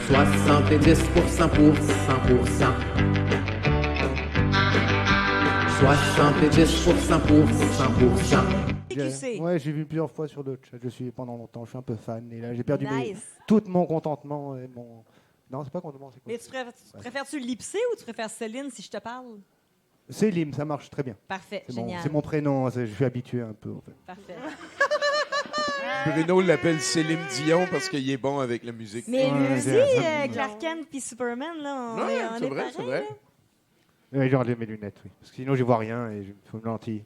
70% pour 100%. 70% pour 100%. Ouais, j'ai vu plusieurs fois sur le chat. Je suis pendant longtemps. Je suis un peu fan. Et là, j'ai perdu Nice. tout mon contentement et mon. Non, c'est pas contentement, c'est quoi? Mais préfères-tu lipser ou tu préfères Céline si je te parle? Célim, ça marche très bien. Parfait, C'est génial. mon prénom. Je suis habitué un peu. En fait. Parfait. Bruno l'appelle Céline Dion parce qu'il est bon avec la musique. Mais lui Ouais, aussi, j'ai- Clark Kent puis Superman, là, on Ouais, est, on c'est est vrai, pareil, c'est vrai. là. Ouais, j'ai enlevé mes lunettes, oui. Parce que sinon, je vois rien et il faut une lentille.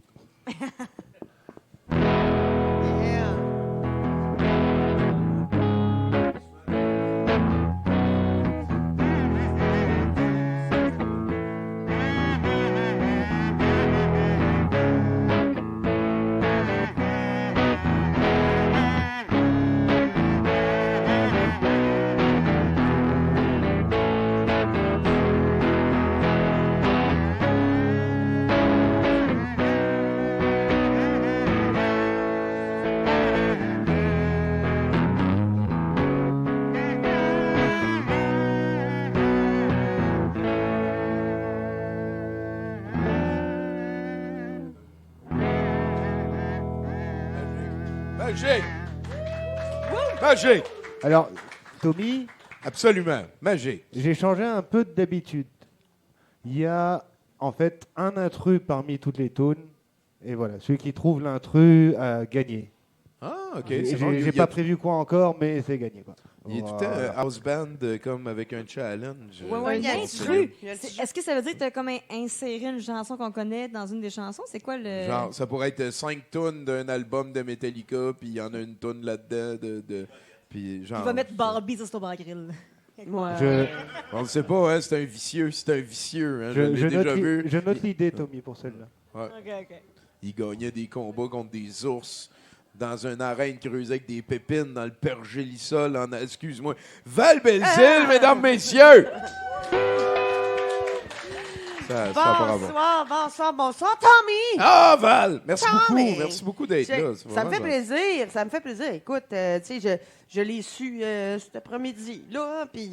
Magique! Magique! Alors, Tommy, Absolument. Magique. j'ai changé un peu d'habitude. Il y a en fait un intrus parmi toutes les tones. Et voilà, celui qui trouve l'intrus a gagné. Ah, OK. J'ai C'est bon. j'ai pas prévu quoi encore, mais c'est gagné. Quoi. Il y a tout le temps house band comme avec un challenge. Ouais, il y a un intrus. Il y a un petit jeu. Est-ce que ça veut dire que tu as comme inséré une chanson qu'on connaît dans une des chansons? C'est quoi le... Genre, ça pourrait être 5 tonnes d'un album de Metallica, puis il y en a une tonne là-dedans puis genre. Tu vas mettre Barbie sur ton bar grill. Ouais. On ne sait pas, hein, c'est un vicieux. Hein, je l'ai Je déjà note vu. je note l'idée, Tommy, pour celle-là. OK. Il gagnait des combats contre des ours dans une arène creusée avec des pépines dans le pergélisol. Excuse-moi. Val Belzile, mesdames, messieurs! Ça a pas rapport. Bonsoir, Tommy! Ah, Val! Merci Tommy! beaucoup. Merci beaucoup d'être là. C'est Ça me fait vraiment plaisir, ça me fait plaisir. Écoute, tu sais, je l'ai su cet après-midi, là, puis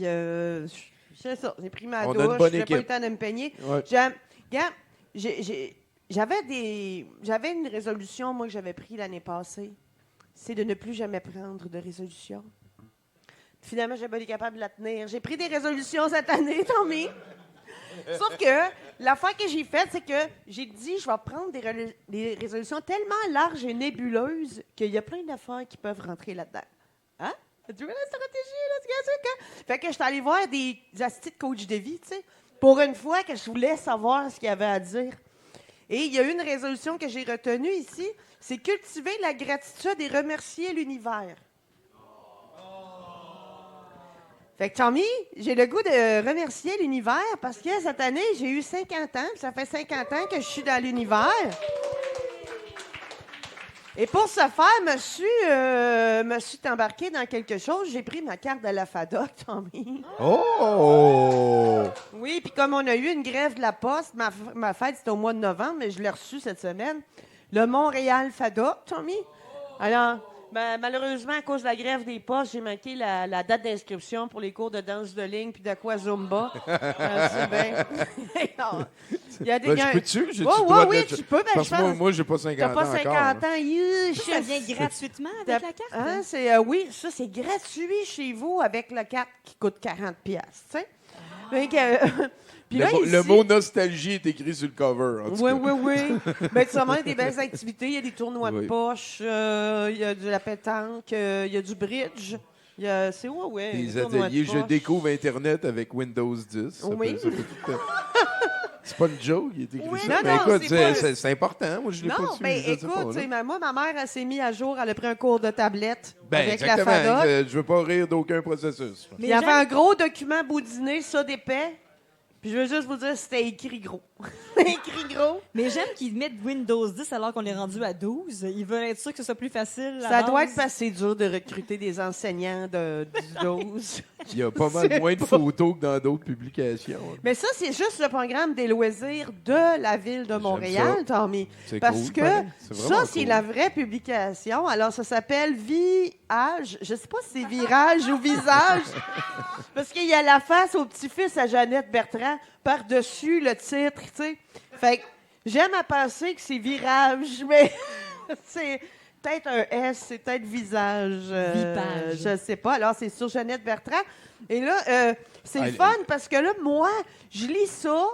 c'est ça, j'ai pris ma On a douche, une bonne j'ai pas eu le équipe. temps de me peigner. Ouais. Regarde, j'avais une résolution, moi, que j'avais prise l'année passée. C'est de ne plus jamais prendre de résolution. Finalement, j'ai pas été capable de la tenir. J'ai pris des résolutions cette année, Tommy. Sauf que l'affaire que j'ai faite, c'est que j'ai dit, je vais prendre des résolutions tellement larges et nébuleuses qu'il y a plein d'affaires qui peuvent rentrer là-dedans. Hein? Tu vois la stratégie, là? Tu vois ça? Fait que je suis allée voir des astis de coach de vie, tu sais, pour une fois que je voulais savoir ce qu'il y avait à dire. Et il y a une résolution que j'ai retenue ici, c'est cultiver la gratitude et remercier l'univers. Fait que Tommy, j'ai le goût de remercier l'univers parce que cette année, j'ai eu 50 ans. Puis ça fait 50 ans que je suis dans l'univers. Et pour ce faire, me suis embarqué dans quelque chose. J'ai pris ma carte de la FADOC, Tommy. Oh! Oui, puis comme on a eu une grève de la Poste, ma fête, c'était au mois de novembre, mais je l'ai reçue cette semaine. Le Montréal FADOC, Tommy. Alors, malheureusement, à cause de la grève des postes, j'ai manqué la date d'inscription pour les cours de danse de ligne puis d'aqua Zumba. C'est bien. Il y a des Ben, je peux-tu? J'ai-tu Oh, le droit de oui, le- tu peux. Ben, Parce je que pense- moi, j'ai pas 50 T'as pas ans 50 encore. ans. Ça vient gratuitement avec la carte? Hein, c'est, oui, ça, c'est gratuit chez vous avec la carte qui coûte 40$. Tu sais? Fait que, puis là, Le ici- mot nostalgie est écrit sur le cover. En tout Oui, cas. oui. Ben, tu as des belles activités. Il y a des tournois de Oui. poche, il y a de la pétanque, il y a du bridge. C'est ouais. Des des tournois de ateliers, je poche. découvre Internet avec Windows 10. Ça Oui. fait tout le temps. C'est pas une joke, il est écrit Oui, ça. non, Mais non, écoute, c'est pas- c'est important. Moi, je l'ai pas Non, su. ben je sais pas, écoute, tu sais, là. moi, ma mère, elle s'est mise à jour, elle a pris un cours de tablette Ben, avec la exactement. FADOC. Je veux pas rire d'aucun processus. Il y avait un gros document boudiné, ça d'épais. Puis je veux juste vous dire, c'était écrit gros. écrit gros. Mais j'aime qu'ils mettent Windows 10 alors qu'on est rendu à 12. Ils veulent être sûrs que ce soit plus facile. à Ça doit base. être assez dur de recruter des enseignants du 12. Il y a pas mal moins de photos que dans d'autres publications. Mais ça, c'est juste le programme des loisirs de la ville de Montréal, Tommy. C'est Parce cool, que pareil. C'est vraiment ça, c'est cool. la vraie publication. Alors, ça s'appelle Viage. Je sais pas si c'est virage ou visage. Parce qu'il y a la face au petit-fils à Jeannette Bertrand par-dessus le titre, tu sais. Fait que j'aime à penser que c'est virage, mais c'est peut-être un S, c'est peut-être visage. Vipage. Je sais pas. Alors, c'est sur Jeannette Bertrand. Et là, c'est le Ah, fun parce que là, moi, je lis ça.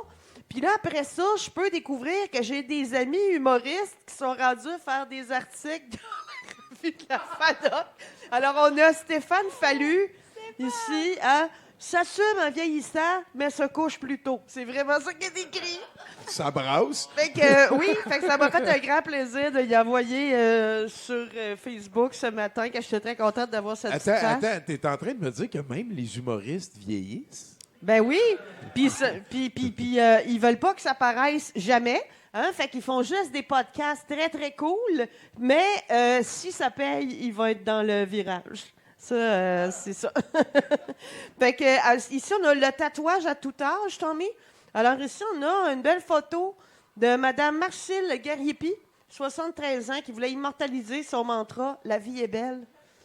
Puis là, après ça, je peux découvrir que j'ai des amis humoristes qui sont rendus à faire des articles dans la revue de la FADOC. Alors, on a Stéphane Fallu ici, hein, s'assume en vieillissant, mais se couche plus tôt. C'est vraiment ça qui est écrit. Ça brasse. Fait que, oui, fait que ça m'a fait un grand plaisir de y envoyer sur Facebook ce matin, que j'étais très contente d'avoir cette petite face. Attends, t'es en train de me dire que même les humoristes vieillissent? Ben oui. Puis ils veulent pas que ça paraisse jamais. Hein? Fait qu'ils font juste des podcasts très, très cool. Mais si ça paye, ils vont être dans le virage. Ça, c'est ça. Fait que ici, on a le tatouage à tout âge, Tommy. Alors ici, on a une belle photo de Mme Marcille Gariepi, 73 ans, qui voulait immortaliser son mantra « La vie est belle »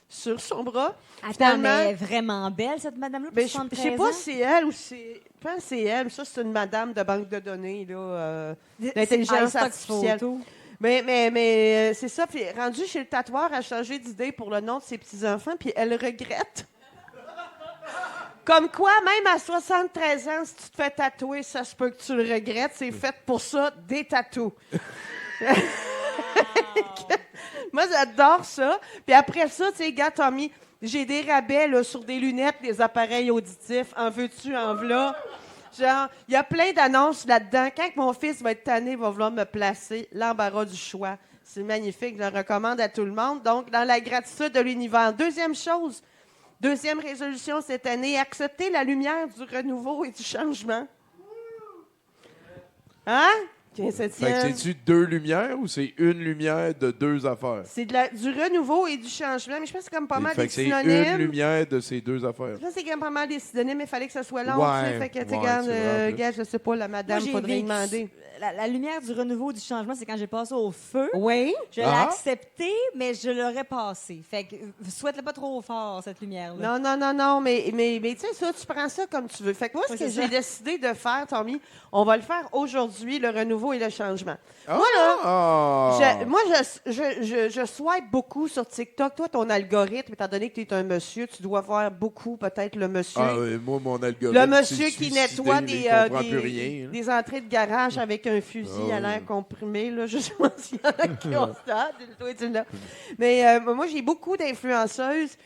sur son bras. Attends, Finalement, mais elle est vraiment belle, cette madame-là, pour ben, je 73 sais ans. pas si c'est elle ou c'est... Je pense que c'est elle. Ça, c'est une madame de banque de données, là, d'intelligence stock artificielle. photo. Mais c'est ça. Puis rendu chez le tatoueur, elle a changé d'idée pour le nom de ses petits-enfants, puis elle regrette. Comme quoi, même à 73 ans, si tu te fais tatouer, ça se peut que tu le regrettes. C'est fait pour ça, des tatous. Moi, j'adore ça. Puis après ça, tu sais, gars, Tommy, j'ai des rabais là, sur des lunettes, des appareils auditifs. En veux-tu, en v'là? Genre, il y a plein d'annonces là-dedans. Quand mon fils va être tanné, il va vouloir me placer, l'embarras du choix. C'est magnifique, je le recommande à tout le monde. Donc, dans la gratitude de l'univers. Deuxième chose, deuxième résolution cette année, accepter la lumière du renouveau et du changement. Hein? Tiens, Fait que c'est-tu deux lumières ou c'est une lumière de deux affaires? C'est du renouveau et du changement, mais je pense que c'est comme pas mal Fait des que c'est synonymes. une lumière de ces deux affaires. Je pense que c'est quand même pas mal des synonymes, mais il fallait que ça soit long. Ouais, tu sais. Fait que, tu sais, ouais, regarde, c'est vrai, en plus. regarde, je sais pas, la madame, Moi, j'ai faudrait lui vécu demander. La lumière du renouveau, du changement, c'est quand j'ai passé au feu. Oui? Je l'ai Ah. accepté, mais je l'aurais passé. Fait que souhaite-le pas trop fort, cette lumière-là. Non, mais tu sais, ça, tu prends ça comme tu veux. Fait que moi, ce Oui, que c'est j'ai ça. décidé de faire, Tommy, on va le faire aujourd'hui, le renouveau et le changement. Ah! Moi, là, Ah! je swipe beaucoup sur TikTok. Toi, ton algorithme, étant donné que tu es un monsieur, tu dois voir beaucoup, peut-être, le monsieur. Ah, moi, mon algorithme. Le monsieur c'est qui suicidé, nettoie là, il comprend plus des, rien, là. des entrées de garage avec un fusil Ah à l'air oui. comprimé. Là. Je sais pas s'il y en a qui ont ça. Toi, tu l'as. Mais moi, j'ai beaucoup d'influenceuses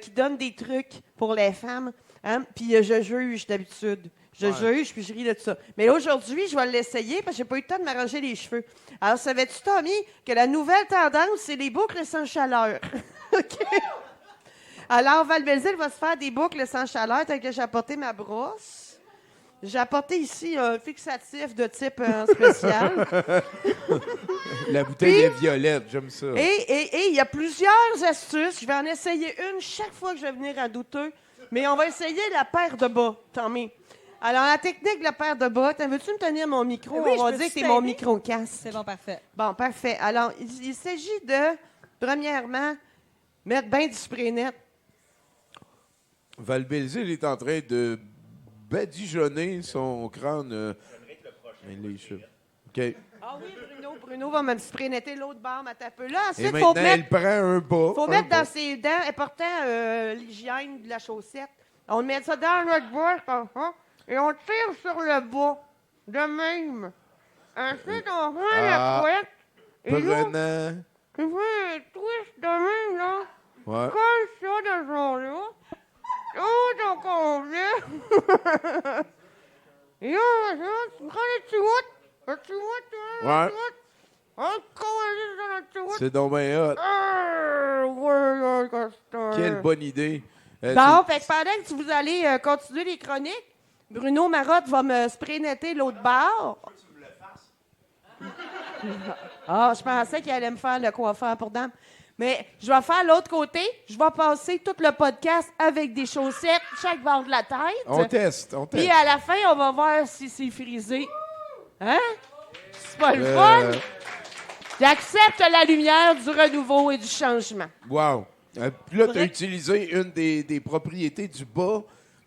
qui donnent des trucs pour les femmes. Hein? Puis je juge d'habitude. Je juge, puis je ris de ça. Mais aujourd'hui, je vais l'essayer parce que j'ai pas eu le temps de m'arranger les cheveux. Alors, savais-tu, Tommy, que la nouvelle tendance, c'est les boucles sans chaleur? OK? Alors, Val-Belzile va se faire des boucles sans chaleur, tant que j'ai apporté ma brosse. J'ai apporté ici un fixatif de type spécial. La bouteille est violette, j'aime ça. Et il y a plusieurs astuces. Je vais en essayer une chaque fois que je vais venir à douteux. Mais on va essayer la paire de bas, Tommy. Alors, la technique de la paire de bas, veux-tu me tenir mon micro? Oui, On va je peux dire que c'est t'aider? mon micro-casque. C'est bon, parfait. Bon, parfait. Alors, il s'agit de, premièrement, mettre bien du spray net. Val-Belzile est en train de badigeonner son crâne. Les cheveux. OK. Ah oui, Bruno va me spray netter l'autre barre, ma tape. Là, Et ensuite, il maintenant, faut mettre... elle prend un bas. faut un mettre bas. dans ses dents, important l'hygiène de la chaussette. On met ça dans notre bouche, comme ça, et on tire sur le bas, de même. Ensuite, on prend la Ah. couette, et là, Prenant. on fait un twist de même, là. Ouais. Colle ça de ce genre-là. Oh, donc on vient. Et là, tu prends le petit ouat, Ouais. on colle dans le petit ouat. C'est donc bien hot. Quelle bonne idée. Bon, fait que pendant que vous allez continuer les chroniques, Bruno Marotte va me spray netter l'autre barre. Ah, je pensais qu'il allait me faire le coiffeur pour dame. Mais je vais faire l'autre côté. Je vais passer tout le podcast avec des chaussettes, chaque bord de la tête. On teste. Puis à la fin, on va voir si c'est frisé. Hein? C'est pas le fun? J'accepte la lumière du renouveau et du changement. Wow. Puis là, tu as utilisé une des propriétés du bas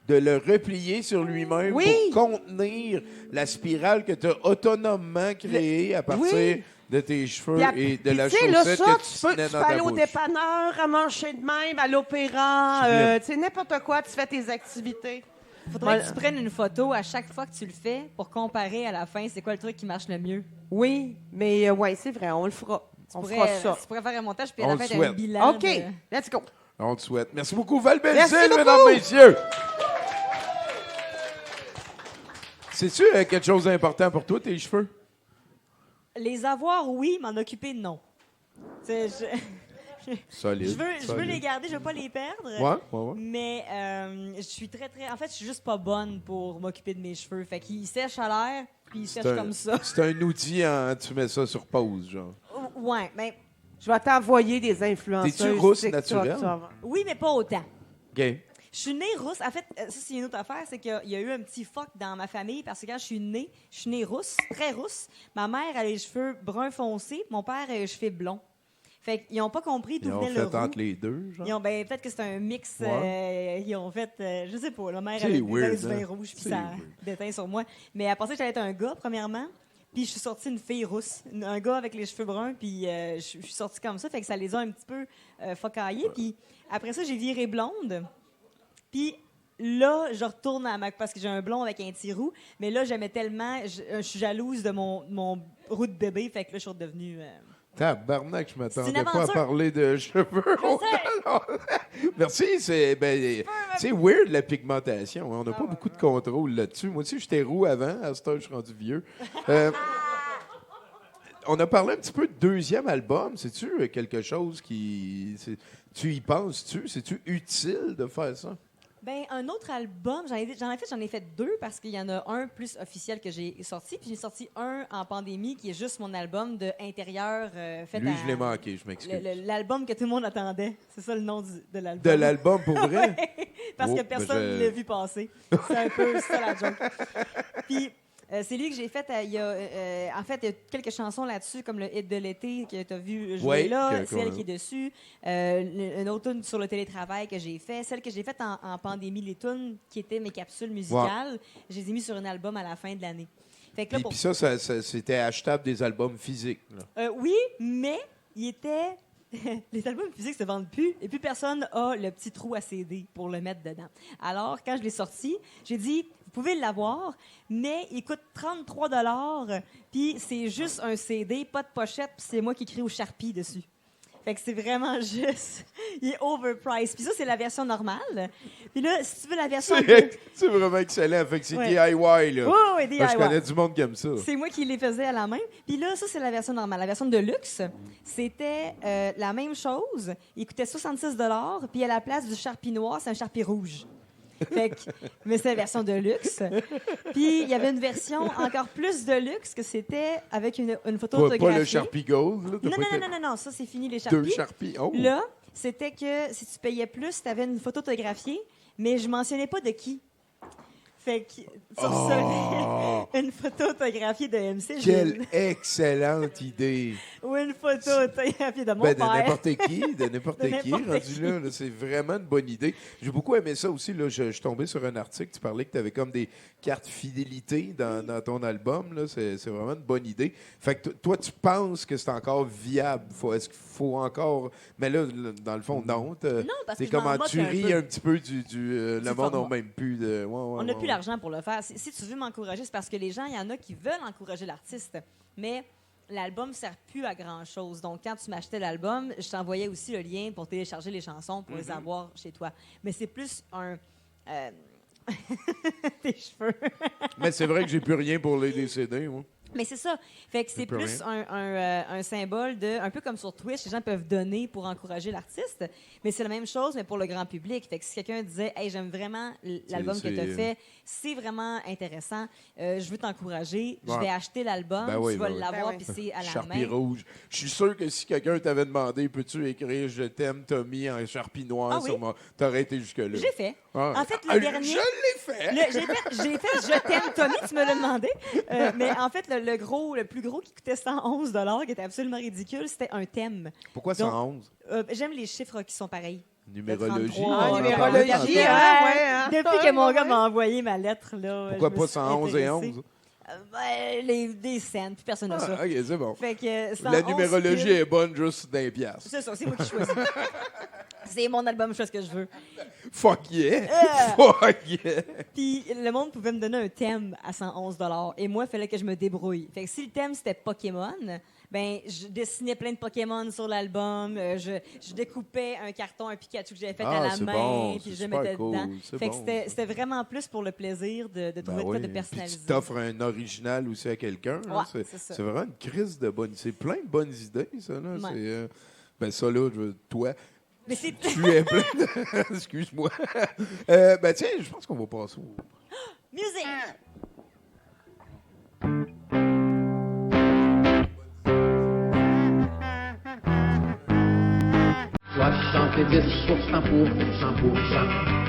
de le replier sur lui-même pour contenir la spirale que tu as autonomement créée à partir de tes cheveux et de la chaussette là, ça, que tu tenais tu dans peux ta aller au bouche. dépanneur, à manger de même, à l'opéra, tu sais, n'importe quoi, tu fais tes activités. Faudrait que tu prennes une photo à chaque fois que tu le fais pour comparer à la fin c'est quoi le truc qui marche le mieux. Oui, mais ouais, c'est vrai, on le fera. On fera ça. Tu pourrais faire un montage puis à On la le fin souhaite. un bilan. OK, de- let's go. On te souhaite. Merci beaucoup, Val Merci Belzile, beaucoup. mesdames, messieurs. C'est-tu quelque chose d'important pour toi, tes cheveux? Les avoir, oui, m'en occuper, non. Tu sais, Solide. je veux les garder, je veux pas les perdre. Ouais. Mais je suis très. En fait, je suis juste pas bonne pour m'occuper de mes cheveux. Fait qu'ils sèchent à l'air, puis ils sèchent comme ça. C'est un outil, tu mets ça sur pause, genre. Ouais, mais Je vais t'envoyer des influenceuses. T'es-tu rousse TikTok, naturelle? ça va. oui, mais pas autant. OK. Je suis née rousse. En fait, ça, c'est une autre affaire, c'est qu'il y a eu un petit fuck dans ma famille parce que quand je suis née rousse, très rousse. Ma mère a les cheveux bruns foncés, mon père a les cheveux blonds. Fait qu'ils n'ont pas compris d'où Ils ont venait le fait roux. entre les deux, genre. Ils ont, peut-être que c'est un mix. Ils ont fait, je sais pas, la mère C'est avait weird, du vin hein? rouge, puis C'est ça weird. déteint sur moi. Mais à penser que j'allais être un gars, premièrement. Puis je suis sortie une fille rousse. Un gars avec les cheveux bruns, puis je suis sortie comme ça. Fait que ça les a un petit peu focaillés. Puis après ça, j'ai viré blonde. Puis là, je retourne parce que j'ai un blond avec un petit roux. Mais là, j'aimais tellement. Je suis jalouse de mon roux de bébé. Fait que là, je suis redevenue. Tabarnak, je m'attendais C'est une pas à aventure. parler de cheveux. Merci, c'est weird la pigmentation. On n'a pas beaucoup de contrôle là-dessus. Moi aussi, j'étais roux avant. À ce temps, je suis rendu vieux. On a parlé un petit peu de deuxième album. C'est-tu quelque chose qui... Tu y penses-tu? C'est-tu utile de faire ça? Ben, un autre album, j'en ai fait deux parce qu'il y en a un plus officiel que j'ai sorti, puis j'ai sorti un en pandémie qui est juste mon album de intérieur fait Lui, à... je l'ai manqué, je m'excuse. L'album que tout le monde attendait. C'est ça le nom de l'album. De l'album, pour vrai? Parce Oh, que personne ben, ne l'a vu passer. C'est un peu ça la joke. Puis c'est lui que j'ai fait. En fait, il y a quelques chansons là-dessus, comme le hit de l'été que tu as vu jouer Ouais, là, que- celle qui est dessus, une autre tune sur le télétravail que j'ai fait, celle que j'ai faite en pandémie, les tunes qui étaient mes capsules musicales, je les ai mis sur un album à la fin de l'année. Fait que là, Puis ça, c'était achetable des albums physiques. Là. oui, mais il était. Les albums physiques se vendent plus et plus personne a le petit trou à CD pour le mettre dedans. Alors, quand je l'ai sorti, j'ai dit, vous pouvez l'avoir, mais il coûte 33 $, puis c'est juste un CD, pas de pochette, puis c'est moi qui écris au Sharpie dessus. Fait que c'est vraiment juste... Il est overpriced. Puis ça, c'est la version normale. Puis là, si tu veux la version... C'est vraiment excellent. Fait que c'est Ouais. DIY, là. Oui, DIY. Je connais du monde qui aime ça. C'est moi qui les faisais à la main. Puis là, ça, c'est la version normale. La version de luxe, c'était la même chose. Il coûtait 66 $, puis à la place du Sharpie noir, c'est un Sharpie rouge. Fait que, mais c'est la version de luxe. Puis il y avait une version encore plus de luxe que c'était avec une photo Pas autographiée. le Sharpie Gold, là. T'as Non, pas non, été- non, non, non, ça, c'est fini, les Deux Sharpies. Sharpies. Oh. Là, c'était que si tu payais plus, tu avais une photo autographiée, mais je mentionnais pas de qui. Fait que tu recevais une photo autographiée de MC Gilles. Quelle excellente idée. Ou une photo autographiée de mon Ben, de père. n'importe qui, de n'importe De qui, n'importe rendu qui. là, c'est vraiment une bonne idée. J'ai beaucoup aimé ça aussi. Là, je suis tombé sur un article, tu parlais que tu avais comme des cartes fidélité dans ton album. Là, c'est vraiment une bonne idée. Fait que toi, tu penses que c'est encore viable? Est-ce qu'il faut encore... Mais là, dans le fond, non. Non, parce que c'est je m'en comme en moque tuerie un un petit peu du le monde format. n'a même plus de... On n'a plus l'argent pour le faire. Si tu veux m'encourager, c'est parce que les gens, il y en a qui veulent encourager l'artiste. Mais l'album ne sert plus à grand-chose. Donc, quand tu m'achetais l'album, je t'envoyais aussi le lien pour télécharger les chansons pour les avoir chez toi. Mais c'est plus un... tes cheveux. Mais c'est vrai que j'ai plus rien pour les décéder, moi. Mais c'est ça. Fait que c'est peut plus un symbole de... Un peu comme sur Twitch, les gens peuvent donner pour encourager l'artiste. Mais c'est la même chose, mais pour le grand public. Fait que si quelqu'un disait « Hey, j'aime vraiment l'album que tu as fait. C'est vraiment intéressant. Je veux t'encourager. Je Ouais. vais acheter l'album. Ben oui, tu vas ben oui. l'avoir, Ben oui. puis c'est à la Charpie main. rouge. Je suis sûr que si quelqu'un t'avait demandé, peux-tu écrire Je t'aime, Tommy, en charpie noire Ah oui? sur moi, t'aurais été jusque-là. J'ai fait. Ah. En fait, le Ah, dernier... Je l'ai fait! J'ai fait Je t'aime, Tommy, tu me l'as demandé. Mais en fait, le plus gros qui coûtait 111 qui était absolument ridicule, c'était un thème. Pourquoi Donc, 111? J'aime les chiffres qui sont pareils. Numérologie. 33, Ah, on en numérologie, parlait tantôt. hein? Depuis que mon gars m'a envoyé ma lettre, là. Pourquoi je me pas suis 111 et intéressée. 11? Des scènes, puis personne n'a ça. Ah, ok, c'est bon. Fait que 111 La numérologie piles. est bonne juste d'un piastre. C'est ça, c'est moi qui choisis. C'est mon album, je fais ce que je veux. Fuck yeah! Fuck yeah! Puis le monde pouvait me donner un thème à 111 et moi, il fallait que je me débrouille. Fait que si le thème, c'était Pokémon, ben je dessinais plein de Pokémon sur l'album. Je découpais un carton, un Pikachu que j'avais fait à la c'est main, bon, puis c'est je le super mettais cool, dedans. c'est Fait que bon, c'était vraiment plus pour le plaisir de trouver de quoi de Puis personnalisé. tu t'offres un original aussi à quelqu'un. hein. Ouais, c'est ça. C'est vraiment une crise de bonnes... C'est plein de bonnes idées, ça. Là. Ouais. C'est, ben ça, là, toi, Mais c'est... tu es plein de... Excuse-moi. Ben tiens, je pense qu'on va passer au... Musique! 70% pour 100%.